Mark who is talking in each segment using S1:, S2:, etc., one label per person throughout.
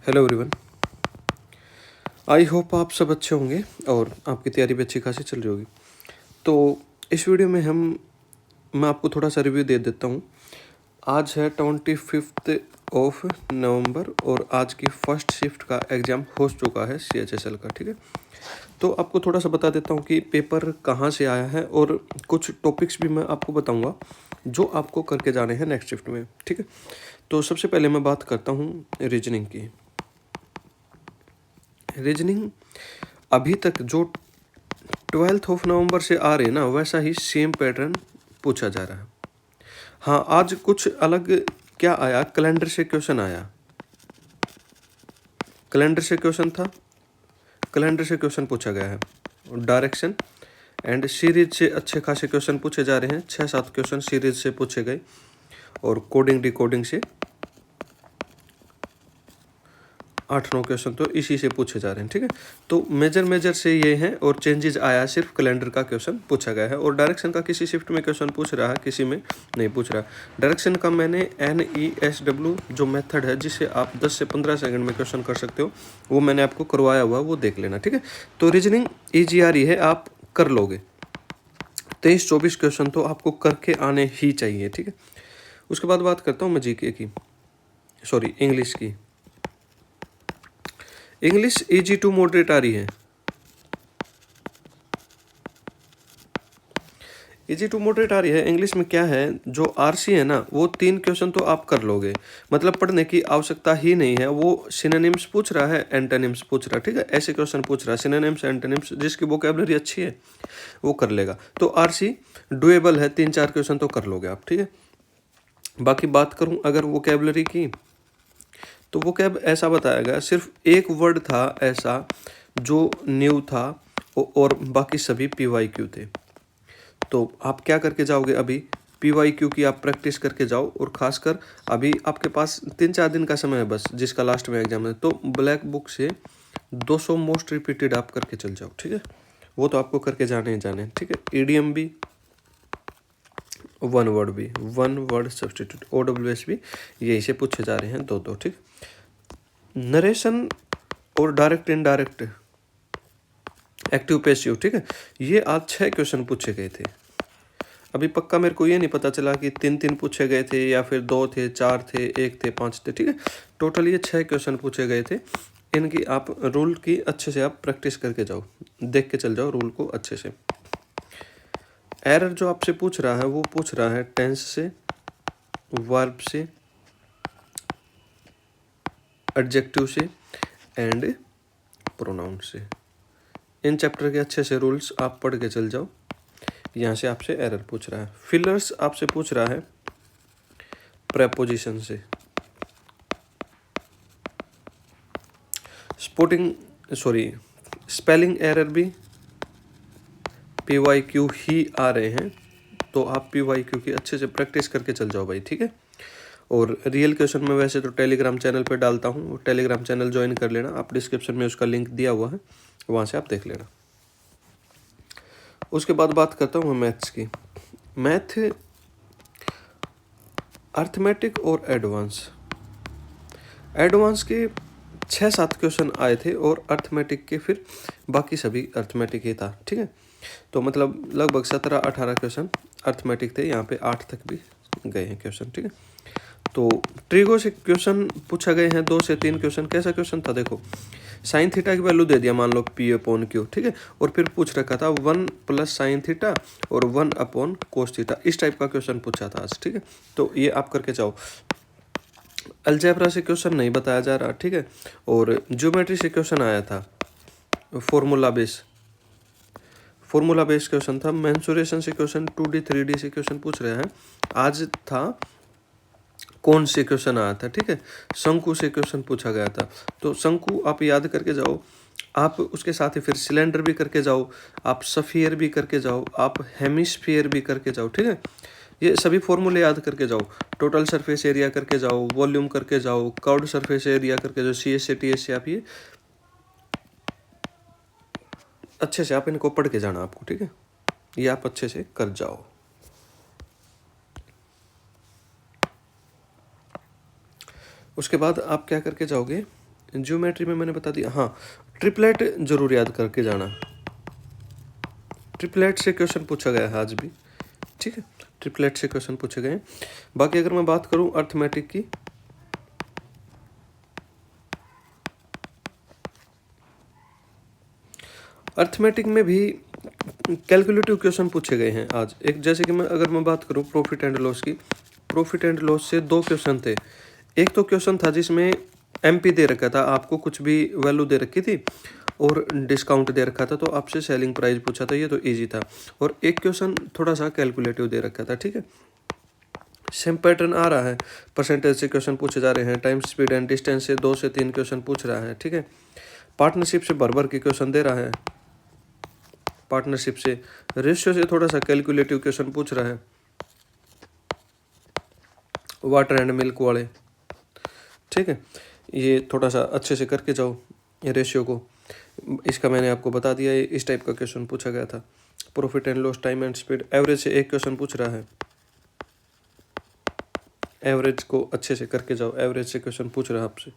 S1: Hello everyone. I hope आप सब अच्छे होंगे और आपकी तैयारी भी अच्छी खासी चल रही होगी। तो इस वीडियो में मैं आपको थोड़ा सा रिव्यू दे देता हूँ। आज है 25 ऑफ नवंबर और आज की फर्स्ट शिफ्ट का एग्ज़ाम हो चुका है CHSL का। ठीक है, तो आपको थोड़ा सा बता देता हूँ कि पेपर कहाँ से आया है और कुछ टॉपिक्स भी मैं आपको बताऊँगा जो आपको करके जाने हैं नेक्स्ट शिफ्ट में। ठीक है, तो सबसे पहले मैं बात करता हूँ रीजनिंग की। रीजनिंग अभी तक जो 12 नवंबर से आ रहे हैं ना, वैसा ही सेम पैटर्न पूछा जा रहा है। हाँ, आज कुछ अलग क्या आया, कैलेंडर से क्वेश्चन आया। कैलेंडर से क्वेश्चन था, कैलेंडर से क्वेश्चन पूछा गया है। डायरेक्शन एंड सीरीज से अच्छे खासे क्वेश्चन पूछे जा रहे हैं। 6-7 क्वेश्चन सीरीज से पूछे गए और कोडिंग डिकोडिंग से 8-9 क्वेश्चन तो इसी से पूछे जा रहे हैं। ठीक है, तो मेजर से ये हैं और चेंजेस आया सिर्फ कैलेंडर का क्वेश्चन पूछा गया है। और डायरेक्शन का किसी शिफ्ट में क्वेश्चन पूछ रहा है, किसी में नहीं पूछ रहा। डायरेक्शन का मैंने NESW जो मेथड है जिसे आप 10 से 15 सेकंड में क्वेश्चन कर सकते हो, वो मैंने आपको करवाया हुआ, वो देख लेना। ठीक है, तो रीजनिंग ईजी आ रही है, आप कर लोगे। 23-24 क्वेश्चन तो आपको करके आने ही चाहिए। ठीक है, उसके बाद बात करता हूँ मैं GK की, सॉरी इंग्लिश की। इंग्लिश ईजी टू मॉडरेट आ रही है। ईजी टू मॉडरेट आ रही है। इंग्लिश में क्या है, जो RC है ना, वो 3 क्वेश्चन तो आप कर लोगे, मतलब पढ़ने की आवश्यकता ही नहीं है। वो सिनोनिम्स पूछ रहा है, एंटोनिम्स पूछ रहा है। ठीक है, ऐसे क्वेश्चन पूछ रहा है, सिनोनिम्स एंटोनिम्स, जिसकी वोकैबुलरी अच्छी है वो कर लेगा। तो RC डुएबल है, 3-4 क्वेश्चन तो कर लोगे आप। ठीक है, बाकी बात करूं अगर वोकैबुलरी की, तो वो कैब ऐसा बताया गया, सिर्फ एक वर्ड था ऐसा जो न्यू था और बाकी सभी PYQ थे। तो आप क्या करके जाओगे, अभी PYQ की आप प्रैक्टिस करके जाओ। और खासकर अभी आपके पास 3-4 दिन का समय है बस, जिसका लास्ट में एग्जाम है, तो ब्लैक बुक से 200 मोस्ट रिपीटेड आप करके चल जाओ। ठीक है, वो तो आपको करके जाने ही जाने। ठीक है, EDM भी, वन वर्ड सब्सटीट्यूट, OWS भी यही से पूछे जा रहे हैं 2-2। ठीक, नरेशन और डायरेक्ट इनडायरेक्ट, एक्टिव पैसिव। ठीक है, ये आज 6 क्वेश्चन पूछे गए थे। अभी पक्का मेरे को ये नहीं पता चला कि 3-3 पूछे गए थे या फिर 2 थे, 4 थे, 1 थे, 5 थे। ठीक है, टोटल ये 6 क्वेश्चन पूछे गए थे। इनकी आप रूल की अच्छे से आप प्रैक्टिस करके जाओ, देख के चल जाओ रूल को अच्छे से। एरर जो आपसे पूछ रहा है वो पूछ रहा है टेंस से, वर्ब से, एडजेक्टिव से एंड प्रोनाउन से। इन चैप्टर के अच्छे से रूल्स आप पढ़ के चल जाओ। यहाँ से आपसे एरर पूछ रहा है। फिलर्स आपसे पूछ रहा है प्रेपोजिशन से। स्पेलिंग एरर भी PYQ ही आ रहे हैं, तो आप PYQ की अच्छे से प्रैक्टिस करके चल जाओ भाई। ठीक है, और रियल क्वेश्चन में वैसे तो टेलीग्राम चैनल पे डालता हूँ, टेलीग्राम चैनल ज्वाइन कर लेना आप, डिस्क्रिप्शन में उसका लिंक दिया हुआ है, वहाँ से आप देख लेना। उसके बाद बात करता हूँ मैं मैथ्स की। मैथ अर्थमेटिक और एडवांस के 6-7 क्वेश्चन आए थे और अर्थमेटिक के फिर बाकी सभी अर्थमेटिक ही था। ठीक है, तो मतलब लगभग 17-18 क्वेश्चन अर्थमेटिक थे, यहाँ पे 8 तक भी गए हैं क्वेश्चन। ठीक है, तो ट्रिगो से क्वेश्चन पूछा गए हैं 2 से 3 क्वेश्चन। कैसा क्वेश्चन था, देखो, साइन थीटा की वैल्यू दे दिया, मान लो P/Q। ठीक है, और फिर पूछ रखा था 1 + साइन थीटा और 1 / कोस थीटा। इस टाइप का क्वेश्चन पूछा था आज। ठीक है, तो ये आप करके जाओ। अलजेब्रा से क्वेश्चन नहीं बताया जा रहा। ठीक है, और ज्योमेट्री से क्वेश्चन आया था, फॉर्मूला बेस क्वेश्चन था। मेंसुरेशन से क्वेश्चन, 2D 3D से क्वेश्चन पूछ रहे हैं। आज था कौन से क्वेश्चन आया था। ठीक है, शंकु से क्वेश्चन पूछा गया था, तो शंकु आप याद करके जाओ। आप उसके साथ ही फिर सिलेंडर भी करके जाओ, आप सफियर भी करके जाओ, आप हेमिस्फीयर भी करके जाओ। ठीक है, ये सभी फॉर्मूले याद करके जाओ। टोटल सरफेस एरिया करके जाओ, वॉल्यूम करके जाओ, कर्व्ड सरफेस एरिया करके जाओ। CS से TS से आप ये अच्छे से आप इनको पढ़ के जाना आपको। ठीक है, ये आप अच्छे से कर जाओ। उसके बाद आप क्या करके जाओगे, ज्योमेट्री में मैंने बता दिया। हाँ, ट्रिपलेट जरूर याद करके जाना, ट्रिपलेट से क्वेश्चन पूछा गया है आज भी, ठीक है, ट्रिपलेट से क्वेश्चन पूछे गए हैं। बाकी अगर मैं बात करूं अर्थमेटिक की, अर्थमेटिक में भी कैलकुलेटिव क्वेश्चन पूछे गए हैं आज। एक जैसे कि अगर मैं बात करूं प्रॉफिट एंड लॉस की, प्रॉफिट एंड लॉस से 2 क्वेश्चन थे। एक तो क्वेश्चन था जिसमें एमपी दे रखा था, आपको कुछ भी वैल्यू दे रखी थी और डिस्काउंट दे रखा था, तो आपसे सेलिंग प्राइस पूछा था, ये तो इजी था। और एक क्वेश्चन थोड़ा सा कैलकुलेटिव दे रखा था, ठीक है। सेम पैटर्न आ रहा है, परसेंटेज से क्वेश्चन पूछे जा रहे हैं, टाइम स्पीड एंड डिस्टेंस से 2 से 3 क्वेश्चन पूछ रहा है, ठीक है। पार्टनरशिप से भर के क्वेश्चन दे रहा है, पार्टनरशिप से, रेशियो से थोड़ा सा कैलकुलेटिव क्वेश्चन पूछ रहा है, वाटर एंड मिल्क वाले, ठीक है। ये थोड़ा सा अच्छे से करके जाओ ये रेशियो को, इसका मैंने आपको बता दिया, ये इस टाइप का क्वेश्चन पूछा गया था। Profit and loss, time and speed, average से एक क्वेश्चन पूछ रहा है, एवरेज को अच्छे से करके जाओ, एवरेज से क्वेश्चन पूछ रहा है आपसे।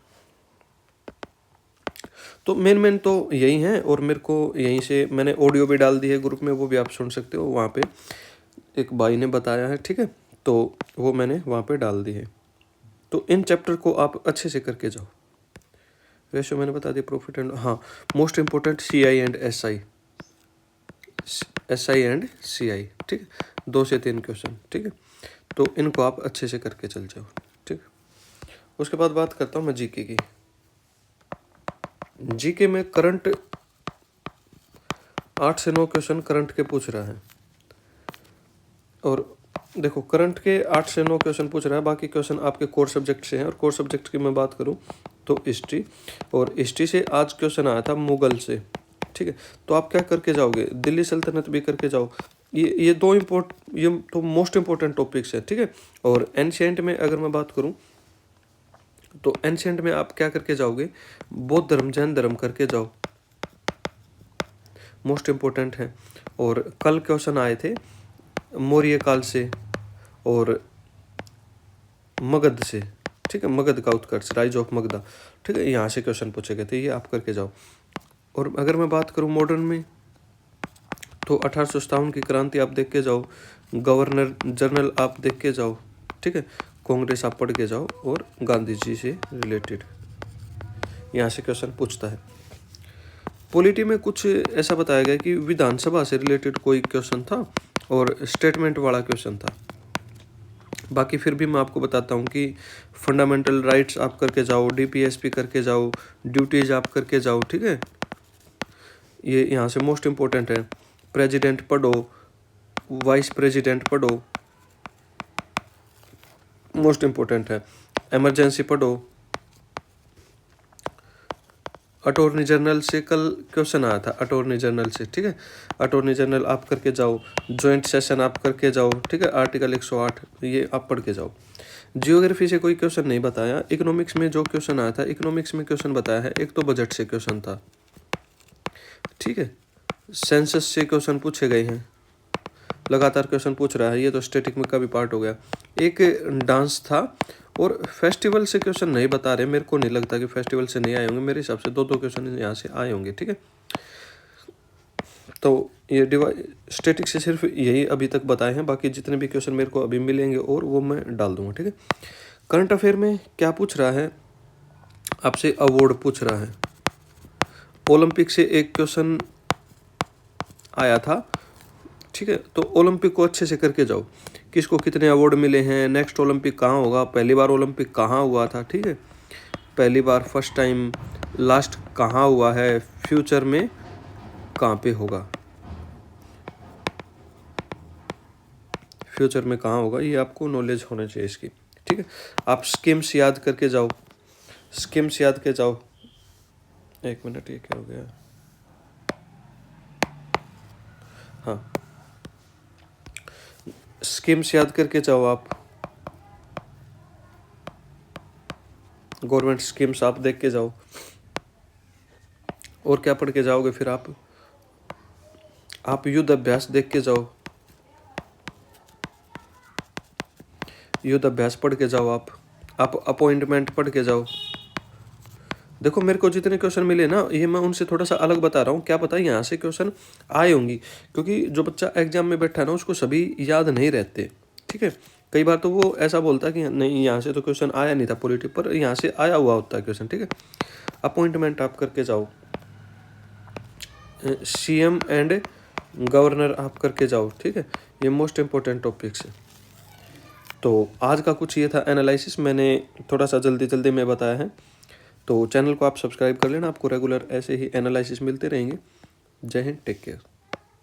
S1: तो मेन तो यही है, और मेरे को यहीं से मैंने ऑडियो भी डाल दी है ग्रुप में, वो भी आप सुन सकते हो, वहाँ पे एक भाई ने बताया है, ठीक है, तो वो मैंने वहाँ पे डाल दी है। तो इन चैप्टर को आप अच्छे से करके जाओ। रेशियो मैंने बता दिया, प्रॉफिट एंड, हाँ, most important CI and SI, SI and CI, ठीक है, 2 से 3 क्वेश्चन, ठीक है। तो इनको आप अच्छे से करके चल जाओ, ठीक है। उसके बाद बात करता हूँ मैं जीके की। जीके में करंट 8 से 9 क्वेश्चन करंट के पूछ रहा है, और देखो करंट के 8 से 9 क्वेश्चन पूछ रहा है, बाकी क्वेश्चन आपके कोर सब्जेक्ट से हैं। और कोर सब्जेक्ट की मैं बात करूं तो हिस्ट्री, और हिस्ट्री से आज क्वेश्चन आया था मुगल से, ठीक है। तो आप क्या करके जाओगे, दिल्ली सल्तनत भी करके जाओ, ये तो मोस्ट इंपॉर्टेंट टॉपिक्स है, ठीक है। और एंशिएंट में अगर मैं बात करूँ तो एंशिएंट में आप क्या करके जाओगे, बौद्ध धर्म, जैन धर्म करके जाओ, मोस्ट इंपॉर्टेंट है। और कल क्वेश्चन आए थे मौर्य काल से और मगध से, ठीक है, मगध का उत्कर्ष, राइज ऑफ मगधा, ठीक है, यहाँ से क्वेश्चन पूछे गए थे, ये आप करके जाओ। और अगर मैं बात करूँ मॉडर्न में तो 1857 की क्रांति आप देख के जाओ, गवर्नर जनरल आप देख के जाओ, ठीक है, कांग्रेस आप पढ़ के जाओ, और गांधी जी से रिलेटेड यहाँ से क्वेश्चन पूछता है। पॉलिटी में कुछ ऐसा बताया गया कि विधानसभा से रिलेटेड कोई क्वेश्चन था और स्टेटमेंट वाला क्वेश्चन था। बाकी फिर भी मैं आपको बताता हूँ कि फंडामेंटल राइट्स आप करके जाओ, DPSP करके जाओ, ड्यूटीज आप करके जाओ, ठीक है, ये यहाँ से मोस्ट इम्पोर्टेंट है। प्रेसिडेंट पढ़ो, वाइस प्रेसिडेंट पढ़ो, मोस्ट इम्पोर्टेंट है। इमरजेंसी पढ़ो। अटॉर्नी जनरल से कल क्वेश्चन आया था, अटॉर्नी जनरल से, ठीक है, अटॉर्नी जनरल आप करके जाओ, जॉइंट सेशन आप करके जाओ, ठीक है, आर्टिकल 108 ये आप पढ़ के जाओ। जियोग्राफी से कोई क्वेश्चन नहीं बताया। इकोनॉमिक्स में जो क्वेश्चन आया था, इकोनॉमिक्स में क्वेश्चन बताया है, एक तो बजट से क्वेश्चन था, ठीक है, सेंसस से क्वेश्चन पूछे गए हैं, लगातार क्वेश्चन पूछ रहा है, ये तो स्टैटिक में का भी पार्ट हो गया। एक डांस था, और फेस्टिवल से क्वेश्चन नहीं बता रहे, मेरे को नहीं लगता कि फेस्टिवल से नहीं आए होंगे, मेरे हिसाब से 2 क्वेश्चन यहाँ से आए होंगे, ठीक है। तो ये स्टैटिक से सिर्फ यही अभी तक बताए हैं, बाकी जितने भी क्वेश्चन मेरे को अभी मिलेंगे और वो मैं डाल दूंगा, ठीक है। करंट अफेयर में क्या पूछ रहा है आपसे, अवार्ड पूछ रहा है। ओलंपिक से एक क्वेश्चन आया था, ठीक है, तो ओलंपिक को अच्छे से करके जाओ, किसको कितने अवार्ड मिले हैं, नेक्स्ट ओलंपिक कहाँ होगा, पहली बार ओलंपिक कहाँ हुआ था, ठीक है, पहली बार, फर्स्ट टाइम, लास्ट कहाँ हुआ है, फ्यूचर में कहाँ पे होगा, फ्यूचर में कहाँ होगा, ये आपको नॉलेज होना चाहिए इसकी, ठीक है। आप स्कीम्स याद करके जाओ, स्कीम्स याद के जाओ। एक मिनट, ये क्या हो गया, हाँ, स्कीम्स याद करके जाओ आप, गवर्नमेंट स्कीम्स आप देख के जाओ। और क्या पढ़ के जाओगे फिर आप युद्ध अभ्यास देख के जाओ, युद्ध अभ्यास पढ़ के जाओ, आप अपॉइंटमेंट पढ़ के जाओ, देखो मेरे को जितने क्वेश्चन मिले ना, ये मैं उनसे थोड़ा सा अलग बता रहा हूँ, क्या पता यहाँ से क्वेश्चन आए होंगी, क्योंकि जो बच्चा एग्जाम में बैठा है ना उसको सभी याद नहीं रहते, ठीक है। कई बार तो वो ऐसा बोलता है कि नहीं यहाँ से तो क्वेश्चन आया नहीं था पूरी टिप पर, यहाँ से आया हुआ होता है क्वेश्चन, ठीक है। अपॉइंटमेंट आप करके जाओ, सीएम एंड गवर्नर आप करके जाओ, ठीक है। ये मोस्ट इंपॉर्टेंट टॉपिक्स है। तो आज का कुछ ये था एनालिसिस, मैंने थोड़ा सा जल्दी जल्दी में बताया है। तो चैनल को आप सब्सक्राइब कर लेना, आपको रेगुलर ऐसे ही एनालिसिस मिलते रहेंगे। जय हिंद, टेक केयर।